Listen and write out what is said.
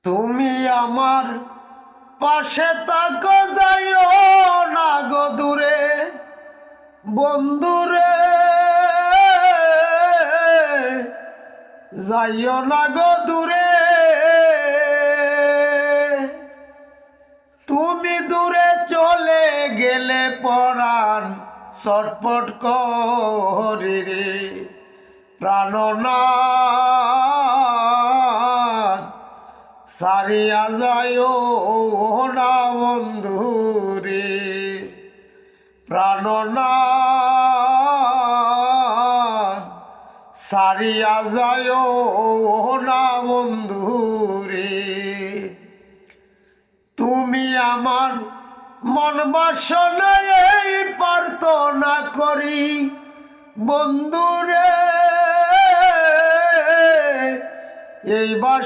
তুমি আমার পাশে থাকো, যাইও না গো দূরে বন্ধুরে, যাইও না গো দূরে। তুমি দূরে চলে গেলে পরাণ ছটফট করে রে প্রাণনাথ, সারিয়া যাইও না বন্ধুরে প্রাণনাথ, সারিয়া যাইও না বন্ধুরে। তুমি আমার মন বাসনা এই প্রার্থনা করি বন্ধুরে, এই বাস